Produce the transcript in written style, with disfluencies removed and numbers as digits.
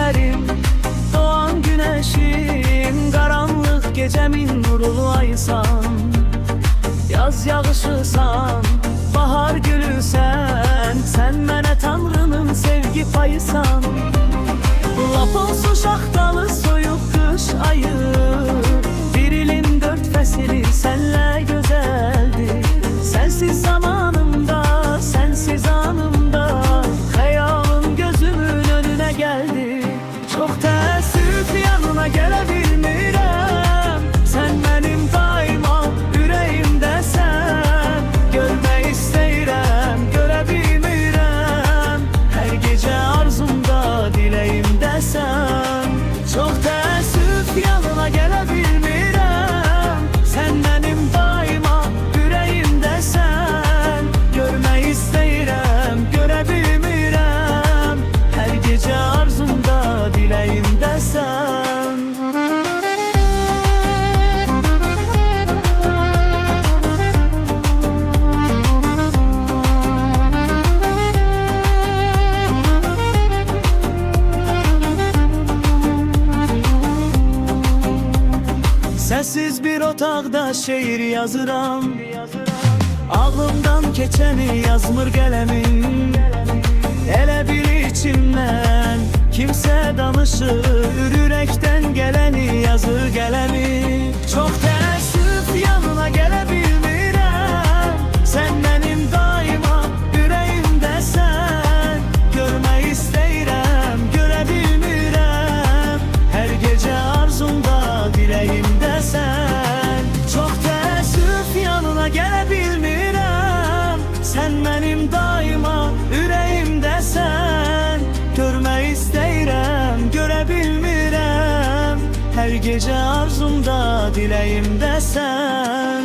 seherim, doğan güneşim, karanlık gecemin nurlu ayısan. Yaz yağışısan, bahar gülüsen, sen mənə Tanrının sevgi payısan. Lap olsun şaxtalı soyuq qış ayı, bir ilin dörd fəsili sənlə gözəldir. Sensiz zamanımda, sensiz anımda, xəyalım gözümün önünə gəldi. Çox təəssüf yanına gələ bilmirəm, sən mənim daima ürəyimdəsən. Görmək istəyirəm, görə bilmirəm, hər gecə arzumda, diləyimdəsən. Çox təəssüf yanına gələ bilmirəm, sən mənim daima ürəyimdəsən. Görmək istəyirəm, görə bilmirəm, hər gecə arzumda, diləyimdəsən. Sessiz bir otaqda şeir yazıram, ağlımdan keçəni yazmır qələmim. Elə bir içimdən kimsə danışır, ürəkdən gələni yazır qələmi. Çox təəssüf yanına gələ bilmirəm, sən mənim daima ürəyimdəsən. Görmək istəyirəm, görə bilmirəm, hər gecə arzumda, diləyimdəsən. Çox təəssüf yanına gələ bilmirəm, sən mənim daima ürəyimdəsən. Görmək istəyirəm, görə bilmirəm, hər gecə arzumda, diləyimdəsən.